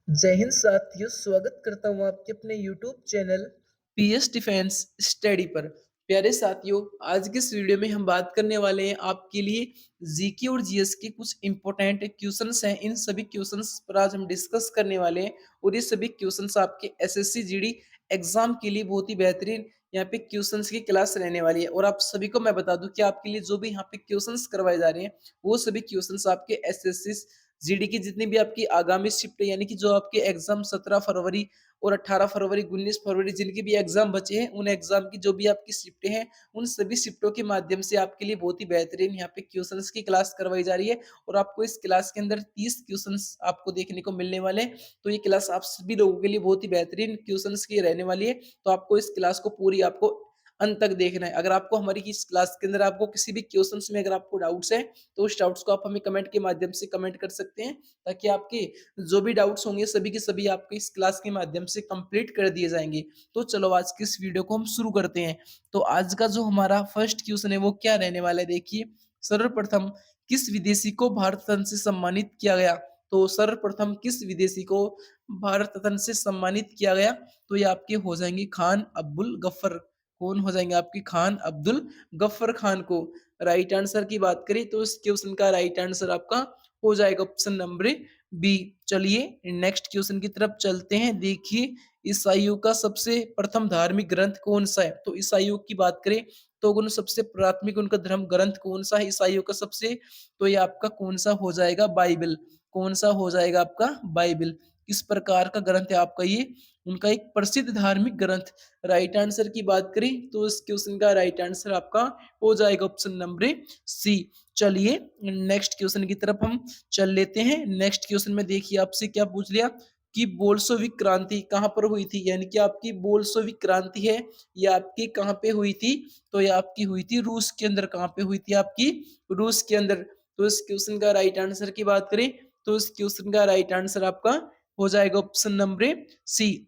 जय हिंद साथियों, स्वागत करता हूँ आपके अपने YouTube channel PS defence study पर। प्यारे साथियों, आज के इस वीडियो में हम बात करने वाले हैं आपके लिए जीके और जीएस के कुछ इंपॉर्टेंट क्वेश्चंस हैं। इन सभी क्वेश्चंस पर आज हम डिस्कस करने वाले हैं और ये सभी क्वेश्चंस आपके एसएससी जीडी एग्जाम के लिए बहुत ही बेहतरीन यहाँ पे क्वेश्चंस की क्लास रहने वाली है। और आप सभी को मैं बता दूं कि आपके लिए जो भी यहाँ पे क्वेश्चंस करवाए जा रहे हैं वो सभी क्वेश्चंस आपके एसएससी जीडी की जितनी भी आपकी आगामी शिफ्ट यानी कि जो आपके एग्जाम 17 फरवरी और 18 फरवरी 19 फरवरी जिनके भी एग्जाम बचे हैं उन एग्जाम की जो भी आपकी शिफ्टें हैं उन सभी शिफ्टों के माध्यम से आपके लिए बहुत ही बेहतरीन यहाँ पे क्वेश्चंस की क्लास करवाई जा रही है। और आपको इस क्लास के अंदर 30 क्वेश्चंस आपको देखने को मिलने वाले हैं। तो ये क्लास आप सभी लोगों के लिए बहुत ही बेहतरीन क्वेश्चंस की रहने वाली है। तो आपको इस क्लास को पूरी आपको अंत तक देखना है। अगर आपको हमारी इस क्लास के अंदर आपको किसी भी क्वेश्चंस में अगर आपको डाउट्स है तो उस डाउट्स को आप हमें कमेंट के माध्यम से कमेंट कर सकते हैं, ताकि आपके जो भी डाउट्स होंगे सभी के सभी आपके इस क्लास के माध्यम से कंप्लीट कर दिए जाएंगे। तो चलो आज की इस वीडियो को हम शुरू करते हैं। तो आज का जो हमारा फर्स्ट क्वेश्चन है वो क्या रहने वाला है, देखिए। सर्वप्रथम किस विदेशी को भारत रत्न से सम्मानित किया गया? तो सर्वप्रथम किस विदेशी को भारत रत्न से सम्मानित किया गया? तो ये आपके हो जाएंगे खान अब्दुल गफ्फर। कौन हो जाएंगे आपकी? खान अब्दुल गफ्फर खान को। राइट आंसर की बात करें तो इस क्वेश्चन का राइट आंसर आपका हो जाएगा ऑप्शन नंबर बी। चलिए नेक्स्ट क्वेश्चन की तरफ चलते हैं। देखिए, ईसाइयों का सबसे प्रथम धार्मिक ग्रंथ कौन सा है? तो ईसाइयों की बात करें तो उन सबसे प्राथमिक उनका धर्म ग्रंथ कौन सा है ईसाइयों का सबसे? तो ये आपका कौन सा हो जाएगा? बाइबल। कौन सा हो जाएगा आपका? बाइबल। किस प्रकार का ग्रंथ है आपका ये? उनका एक प्रसिद्ध धार्मिक ग्रंथ। राइट आंसर की बात करें तो इस क्वेश्चन का राइट आंसर आपका हो जाएगा ऑप्शन नंबर सी। चलिए नेक्स्ट क्वेश्चन की तरफ हम चल लेते हैं। नेक्स्ट क्वेश्चन में देखिए आपसे क्या पूछ लिया कि बोल्शेविक क्रांति कहाँ पर हुई थी, यानी कि आपकी बोल्शेविक क्रांति है ये आपकी कहाँ पे हुई थी? तो ये आपकी हुई थी रूस के अंदर। कहाँ पे हुई थी आपकी? रूस के अंदर। तो इस क्वेश्चन का राइट आंसर की बात करें तो इस क्वेश्चन का राइट आंसर आपका हो जाएगा ऑप्शन नंबर सी।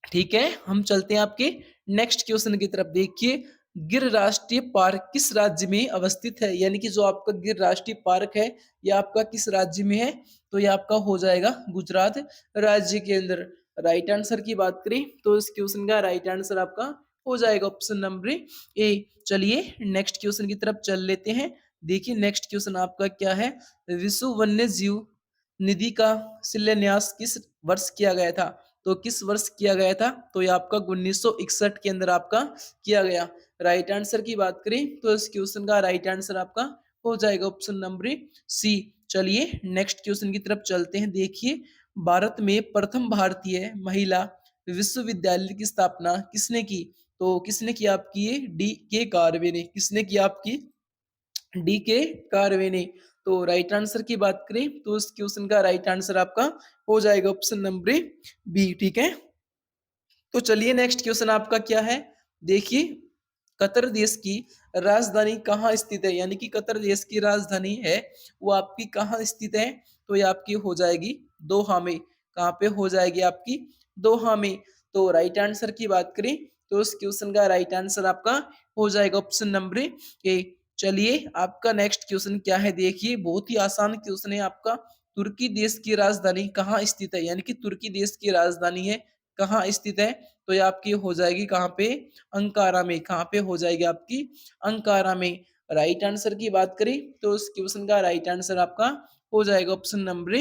ठीक है, हम चलते हैं आपके नेक्स्ट क्वेश्चन की तरफ। देखिए, गिर राष्ट्रीय पार्क किस राज्य में अवस्थित है? यानी कि जो आपका गिर राष्ट्रीय पार्क है ये आपका किस राज्य में है? तो ये आपका हो जाएगा गुजरात राज्य के अंदर। राइट आंसर की बात करें तो इस क्वेश्चन का राइट आंसर आपका हो जाएगा ऑप्शन नंबर ए। चलिए नेक्स्ट क्वेश्चन की तरफ चल लेते हैं। देखिए नेक्स्ट क्वेश्चन आपका क्या है? विश्व वन्य जीव निधि का शिलान्यास किस वर्ष किया गया था? तो किस वर्ष किया गया था? तो ये आपका 1961 के अंदर आपका किया गया। राइट आंसर की बात करें तो इस क्वेश्चन का राइट आंसर आपका हो जाएगा ऑप्शन नंबर सी। चलिए नेक्स्ट क्वेश्चन की तरफ चलते हैं। देखिए, भारत में प्रथम भारतीय महिला विश्वविद्यालय की स्थापना किसने की? तो किसने की आपकी? ये डी के कार्वे ने। किसने की आपकी? डी के कार्वे ने। तो राइट आंसर की बात करें तो इस क्वेश्चन का राइट आंसर आपका हो जाएगा ऑप्शन नंबर बी। ठीक है, तो चलिए नेक्स्ट क्वेश्चन आपका क्या है? देखिए, कतर देश की राजधानी कहाँ स्थित है? यानी कि कतर देश की राजधानी है वो आपकी कहाँ स्थित है? तो ये आपकी हो जाएगी दोहा में। कहाँ पे हो जाएगी आपकी? दोहा में। तो राइट आंसर की बात करें तो इस क्वेश्चन का राइट आंसर आपका हो जाएगा ऑप्शन नंबर ए। चलिए आपका नेक्स्ट क्वेश्चन क्या है? देखिए, बहुत ही आसान क्वेश्चन है आपका। तुर्की देश की राजधानी कहाँ स्थित है? यानी कि तुर्की देश की राजधानी है कहाँ स्थित है? तो ये आपकी हो जाएगी कहाँ पे? अंकारा में। कहाँ पे हो जाएगी आपकी? अंकारा में। राइट आंसर की बात करें तो इस क्वेश्चन का राइट आंसर आपका हो जाएगा ऑप्शन नंबर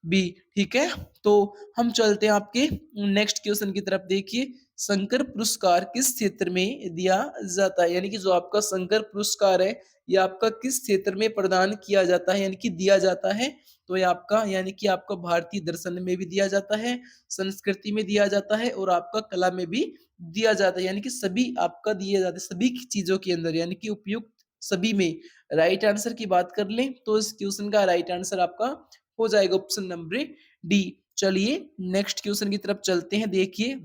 बी। ठीक है, तो हम चलते हैं आपके नेक्स्ट क्वेश्चन की तरफ। देखिए, शंकर पुरस्कार किस क्षेत्र में दिया जाता है? यानी कि जो आपका शंकर पुरस्कार है ये आपका किस क्षेत्र में प्रदान किया जाता है, यानी कि दिया जाता है? तो ये आपका यानी कि आपका भारतीय दर्शन में भी दिया जाता है, संस्कृति में दिया जाता है और आपका कला में भी दिया जाता है। यानी कि सभी आपका दिए जाते हैं, सभी की चीजों के अंदर, यानी कि उपयुक्त सभी में। राइट आंसर की बात कर लें तो इस क्वेश्चन का राइट आंसर आपका हो जाएगा ऑप्शन नंबर डी। चलिए नेक्स्ट क्वेश्चन की तरफ चलते हैं। देखिए,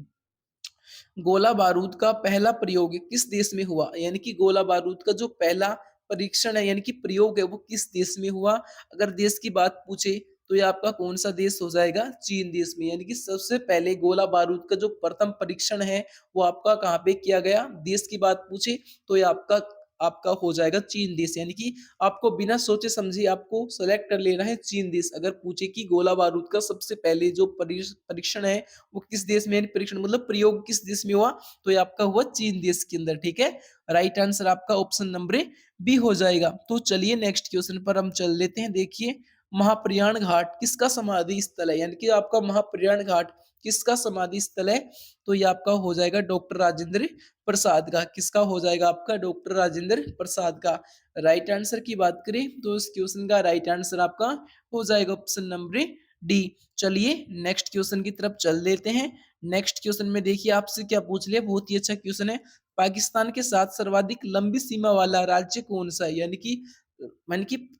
गोला बारूद का पहला प्रयोग किस देश में हुआ? यानी कि गोला बारूद का जो पहला परीक्षण है यानी कि प्रयोग है वो किस देश में हुआ? अगर देश की बात पूछे तो ये आपका कौन सा देश हो जाएगा? चीन देश में। यानी कि सबसे पहले गोला बारूद का जो प्रथम परीक्षण है वो आपका कहाँ पे किया गया? देश की बात पूछे तो ये आपका आपका हो जाएगा चीन देश, यानी कि आपको बिना सोचे समझे आपको सेलेक्ट कर लेना है चीन देश। अगर पूछे कि गोला बारूद का सबसे पहले जो परीक्षण है वो किस देश में, यानी परीक्षण मतलब प्रयोग किस देश में हुआ, तो ये आपका हुआ चीन देश के अंदर। ठीक है, राइट आंसर आपका ऑप्शन नंबर बी हो जाएगा। तो चलिए नेक्स्ट क्वेश्चन पर हम चल लेते हैं। देखिए, महाप्रयाण घाट किसका समाधि स्थल है, यानी कि आपका महाप्रयाण घाट किसका समाधि स्थल है, तो ये आपका हो जाएगा डॉक्टर राजेंद्र प्रसाद का। किसका हो जाएगा आपका, डॉक्टर राजेंद्र प्रसाद का। राइट आंसर की बात करें तो इस क्वेश्चन का राइट आंसर आपका हो जाएगा ऑप्शन नंबर डी। चलिए नेक्स्ट क्वेश्चन की तरफ चल देते हैं। नेक्स्ट क्वेश्चन में देखिए आपसे क्या पूछ लिया, बहुत ही अच्छा क्वेश्चन है। पाकिस्तान के साथ सर्वाधिक लंबी सीमा वाला राज्य कौन सा है, यानी कि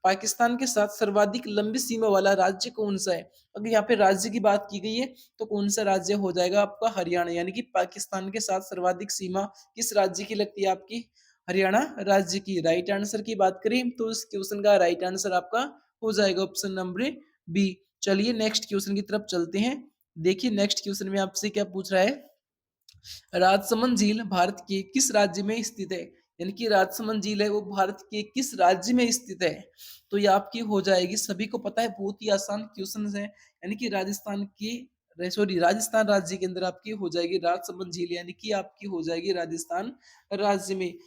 पाकिस्तान के साथ सर्वाधिक लंबी सीमा वाला राज्य कौन सा है। अगर यहाँ पे राज्य की बात की गई है तो कौन सा राज्य हो जाएगा आपका, हरियाणा। यानी कि पाकिस्तान के साथ सर्वाधिक सीमा किस राज्य की लगती है आपकी, हरियाणा राज्य की। राइट आंसर की बात करें तो इस क्वेश्चन का राइट आंसर आपका हो जाएगा ऑप्शन नंबर बी। चलिए नेक्स्ट क्वेश्चन की तरफ चलते हैं। देखिए नेक्स्ट क्वेश्चन में आपसे क्या पूछ रहा है, राजसमंद झील भारत के किस राज्य में स्थित है, यानी कि राजसमंद झील है वो भारत के किस राज्य में स्थित है, तो ये आपकी हो जाएगी, सभी को पता है, बहुत ही आसान क्वेश्चन है। यानी कि राजस्थान राज्य के अंदर आपकी हो जाएगी राजसमंद झील, यानी कि आपकी हो जाएगी राजस्थान राज्य में।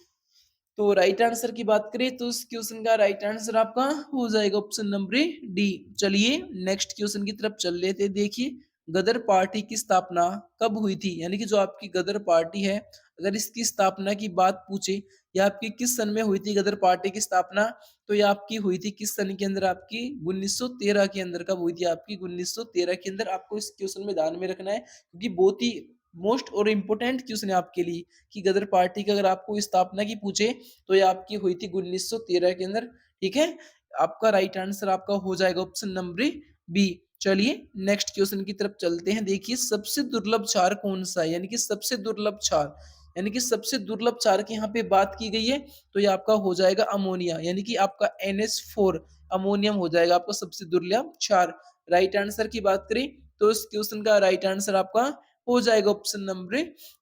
तो राइट आंसर की बात करें तो इस क्वेश्चन का राइट आंसर आपका हो जाएगा ऑप्शन नंबर डी। चलिए नेक्स्ट क्वेश्चन की तरफ चल लेते हैं। देखिए, गदर पार्टी की स्थापना कब हुई थी, यानी कि जो आपकी गदर पार्टी है, अगर इसकी स्थापना की बात पूछे या आपकी किस सन में हुई थी गदर पार्टी की स्थापना, तो ये आपकी हुई थी किस सन के अंदर, आपकी 1913 के अंदर। कब हुई थी आपकी, 1913 के अंदर। आपको इस क्वेश्चन में ध्यान में रखना है क्योंकि बहुत ही मोस्ट और इम्पोर्टेंट क्वेश्चन है आपके लिए कि गदर पार्टी की अगर आपको स्थापना की पूछे तो ये आपकी हुई थी 1913 के अंदर। ठीक है, आपका राइट आंसर आपका हो जाएगा ऑप्शन नंबर बी। चलिए नेक्स्ट क्वेश्चन की तरफ चलते हैं। देखिए, सबसे दुर्लभ क्षार कौन सा है, यानी कि सबसे दुर्लभ क्षार, यानी कि सबसे दुर्लभ क्षार की यहाँ पे बात की गई है तो ये आपका हो जाएगा अमोनिया, यानी कि आपका NH4 अमोनियम हो जाएगा आपका सबसे दुर्लभ क्षार। राइट आंसर की बात करें तो इस क्वेश्चन का राइट आंसर आपका हो जाएगा ऑप्शन नंबर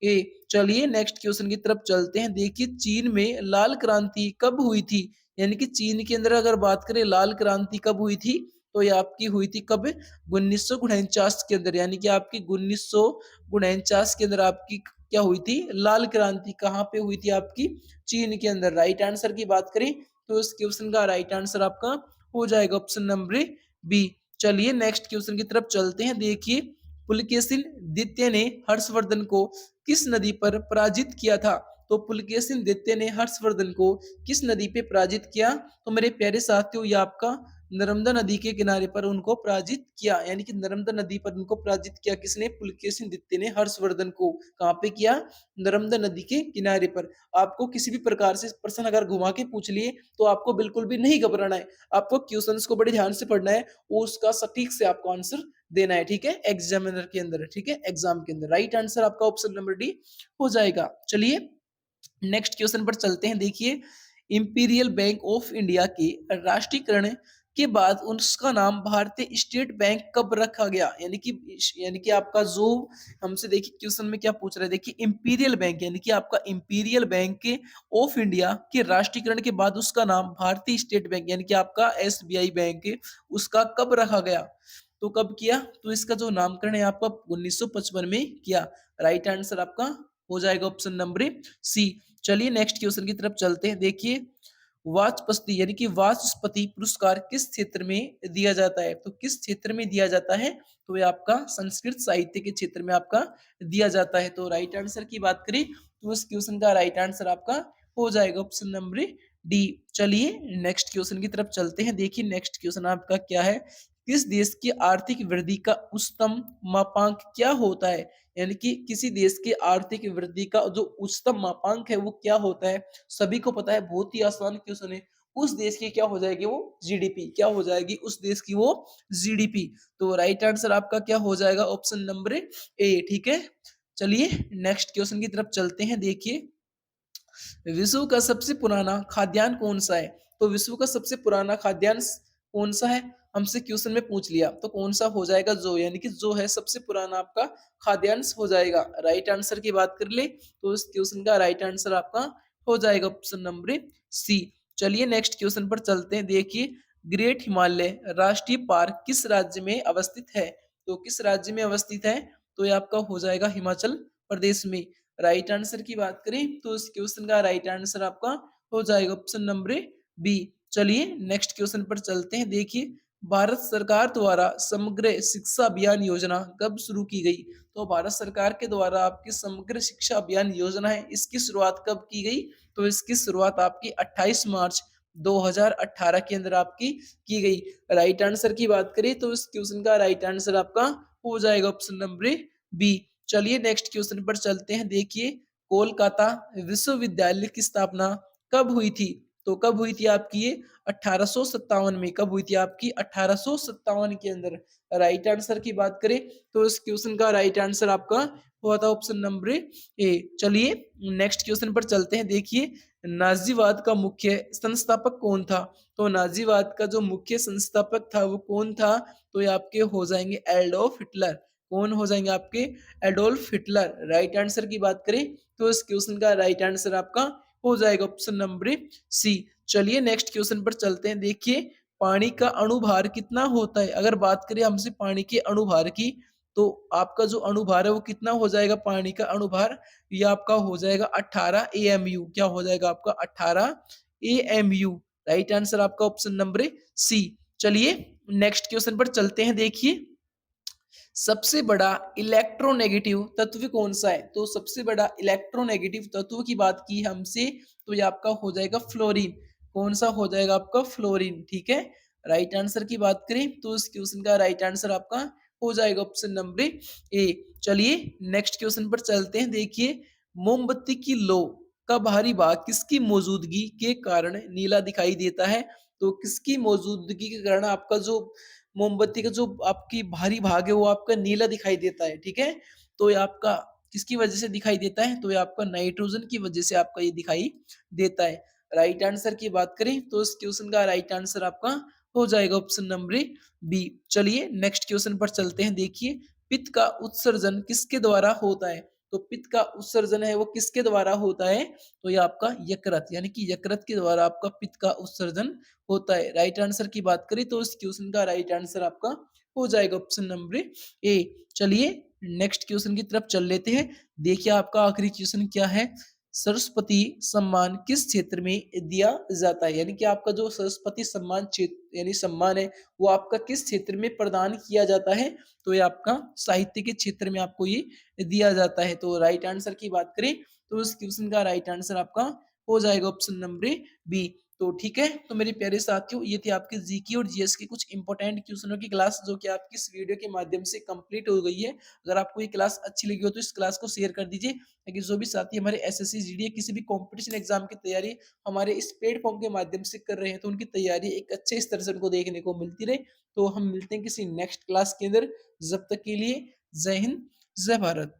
ए। चलिए नेक्स्ट क्वेश्चन की तरफ चलते हैं। देखिए, चीन में लाल क्रांति कब हुई थी, यानी कि चीन के अंदर अगर बात करें लाल क्रांति कब हुई थी, तो ये आपकी हुई थी कब, 1949 के अंदर, यानी कि आपकी 1949 के अंदर आपकी क्या हुई थी, लाल क्रांति। कहाँ पे हुई थी आपकी, चीन के अंदर। राइट आंसर की बात करें तो इस क्वेश्चन का राइट आंसर आपका हो जाएगा ऑप्शन नंबर बी। चलिए नेक्स्ट क्वेश्चन की तरफ चलते हैं। देखिए, पुलकेशिन द्वितीय ने हर्षवर्धन को किस नदी पर पराजित किया था, तो पुलकेशिन द्वितीय ने हर्षवर्धन को किस नदी पे पराजित किया, तो मेरे प्यारे साथियों ये आपका नर्मदा नदी के किनारे पर उनको पराजित किया, यानी कि नर्मदा नदी पर उनको पराजित किया किसने, पुलकेशिन द्वितीय ने हर्षवर्धन को। कहाँ पे किया, नर्मदा नदी के किनारे पर। आपको किसी भी प्रकार से प्रश्न अगर घुमा के पूछ लिए तो आपको बिल्कुल भी नहीं घबराना है, आपको क्वेश्चंस को बड़े ध्यान से पढ़ना है, उसका सटीक से आपको आंसर देना है। ठीक है, एग्जामिनर के अंदर, ठीक है, एग्जाम के अंदर। राइट आंसर आपका ऑप्शन नंबर डी हो जाएगा। चलिए नेक्स्ट क्वेश्चन पर चलते हैं। देखिए, इंपीरियल बैंक ऑफ इंडिया के राष्ट्रीयकरण के बाद उसका नाम भारतीय स्टेट बैंक कब रखा गया, यानी कि आपका जो हमसे देखिए क्वेश्चन में क्या पूछ रहा है। देखिए, इंपीरियल बैंक यानी कि आपका इंपीरियल बैंक के ऑफ इंडिया के राष्ट्रीयकरण के बाद उसका नाम भारतीय स्टेट बैंक यानी कि आपका SBI बैंक उसका कब रखा गया, तो कब किया, तो इसका जो नामकरण है आपका 1955 में किया। राइट आंसर आपका हो जाएगा ऑप्शन नंबर सी। चलिए नेक्स्ट क्वेश्चन की तरफ चलते हैं। देखिए, वाचस्पति यानी कि वाचस्पति पुरस्कार किस क्षेत्र में दिया जाता है, तो किस क्षेत्र में दिया जाता है, तो ये आपका संस्कृत साहित्य के क्षेत्र में आपका दिया जाता है। तो राइट आंसर की बात करें तो इस क्वेश्चन का राइट आंसर आपका हो जाएगा ऑप्शन नंबर डी। चलिए नेक्स्ट क्वेश्चन की तरफ चलते हैं। देखिए नेक्स्ट क्वेश्चन आपका क्या है, किस देश की आर्थिक वृद्धि का उच्चतम मापांक क्या होता है, यानी कि किसी देश की आर्थिक वृद्धि का जो उच्चतम मापांक है वो क्या होता है, सभी को पता है, बहुत ही आसान क्वेश्चन है। उस देश की क्या हो जाएगी वो जीडीपी, क्या हो जाएगी उस देश की वो जीडीपी। तो राइट आंसर आपका क्या हो जाएगा ऑप्शन नंबर ए। ठीक है, चलिए नेक्स्ट क्वेश्चन की तरफ चलते हैं। देखिए, विश्व का सबसे पुराना खाद्यान्न कौन सा है, तो विश्व का सबसे पुराना खाद्यान्न कौन सा है, हमसे क्वेश्चन में पूछ लिया तो कौन सा हो जाएगा, जो यानी कि जो है सबसे पुराना आपका खाद्यान्न हो जाएगा। राइट आंसर की बात कर ले तो इस क्वेश्चन का राइट आंसर आपका हो जाएगा ऑप्शन नंबर सी। चलिए नेक्स्ट क्वेश्चन पर चलते हैं। देखिए, ग्रेट हिमालय राष्ट्रीय पार्क किस राज्य में अवस्थित है? तो किस राज्य में अवस्थित है? तो ये आपका हो जाएगा हिमाचल प्रदेश में। राइट आंसर की बात करें तो इस क्वेश्चन का राइट आंसर आपका हो जाएगा ऑप्शन नंबर बी। चलिए नेक्स्ट क्वेश्चन पर चलते हैं। देखिए, भारत सरकार द्वारा समग्र शिक्षा अभियान योजना कब शुरू की गई? तो भारत सरकार के द्वारा आपकी समग्र शिक्षा अभियान योजना है, इसकी शुरुआत कब की गई? तो इसकी शुरुआत आपकी 28 मार्च 2018 के अंदर आपकी की गई। राइट आंसर की बात करें तो इस क्वेश्चन का राइट आंसर आपका हो जाएगा ऑप्शन नंबर बी। चलिए नेक्स्ट क्वेश्चन पर चलते हैं। देखिए, कोलकाता विश्वविद्यालय की स्थापना कब हुई थी? तो कब हुई थी आपकी ये? 1857 में। कब हुई थी आपकी? 1857 के अंदर। राइट आंसर की बात करें तो इस क्वेश्चन का राइट आंसर आपका हुआ था ऑप्शन नंबर ए। चलिए नेक्स्ट क्वेश्चन पर चलते हैं। देखिए, नाजीवाद का मुख्य संस्थापक कौन था? तो नाजीवाद का जो मुख्य संस्थापक था वो कौन था? तो ये आपके हो जाएंगे एडोल्फ हिटलर। कौन हो जाएंगे आपके? Adolf Hitler. राइट आंसर की बात करें तो इस क्वेश्चन का राइट आंसर आपका हो जाएगा ऑप्शन नंबर सी। चलिए नेक्स्ट क्वेश्चन पर चलते हैं। देखिए, पानी का अणुभार कितना होता है? अगर बात करें हमसे पानी के अणुभार की, तो आपका जो अणुभार है वो कितना हो जाएगा पानी का अणुभार? ये आपका हो जाएगा 18 एएमयू। क्या हो जाएगा आपका? 18 एएमयू। राइट आंसर आपका ऑप्शन नंबर सी। चलिए नेक्स्ट क्वेश्चन पर चलते हैं। देखिए, सबसे बड़ा इलेक्ट्रोनेगेटिव तत्व कौन-सा है? तो सबसे बड़ा इलेक्ट्रोनेगेटिव तत्व की बात की हमसे तो ये आपका हो जाएगा फ्लोरीन। कौन-सा हो जाएगा आपका? फ्लोरीन, ठीक है? राइट आंसर की बात करें तो इस क्वेश्चन का राइट आंसर आपका हो जाएगा ऑप्शन नंबर ए। चलिए नेक्स्ट क्वेश्चन पर चलते हैं। देखिए, मोमबत्ती की लौ का बाहरी भाग किसकी मौजूदगी के कारण नीला दिखाई देता है? तो किसकी मौजूदगी के कारण आपका जो मोमबत्ती का जो आपकी बाहरी भाग है वो आपका नीला दिखाई देता है, ठीक है? तो ये आपका किसकी वजह से दिखाई देता है? तो ये आपका नाइट्रोजन की वजह से आपका ये दिखाई देता है। राइट आंसर की बात करें तो इस क्वेश्चन का राइट आंसर आपका हो जाएगा ऑप्शन नंबर बी। चलिए नेक्स्ट क्वेश्चन पर चलते हैं। देखिए, पित्त का उत्सर्जन किसके द्वारा होता है? तो पित्त का उत्सर्जन है वो किसके द्वारा होता है? तो ये आपका यकृत यानी कि यकृत के द्वारा आपका पित्त का उत्सर्जन होता है। राइट आंसर की बात करें तो इस क्वेश्चन का राइट आंसर आपका हो जाएगा ऑप्शन नंबर ए। चलिए नेक्स्ट क्वेश्चन की तरफ चल लेते हैं। देखिए आपका आखिरी क्वेश्चन क्या है? सरस्वती सम्मान किस क्षेत्र में दिया जाता है? यानी कि आपका जो सरस्वती सम्मान क्षेत्र यानी सम्मान है वो आपका किस क्षेत्र में प्रदान किया जाता है? तो ये आपका साहित्य के क्षेत्र में आपको ये दिया जाता है। तो राइट आंसर की बात करें तो इस क्वेश्चन का राइट आंसर आपका हो जाएगा ऑप्शन नंबर बी। तो ठीक है, तो मेरे प्यारे साथियों ये थी आपकी जीके और जीएस के कुछ इंपॉर्टेंट क्वेश्चनों की क्लास जो कि आपकी इस वीडियो के माध्यम से कंप्लीट हो गई है। अगर आपको ये क्लास अच्छी लगी हो तो इस क्लास को शेयर कर दीजिए ताकि जो भी साथी हमारे एसएससी, जीडी किसी भी कंपटीशन एग्जाम की तैयारी हमारे इस प्लेटफॉर्म के माध्यम से कर रहे हैं तो उनकी तैयारी एक अच्छे स्तर से उनको देखने को मिलती रहे। तो हम मिलते हैं किसी नेक्स्ट क्लास के अंदर। जब तक के लिए जय हिंद, जय भारत।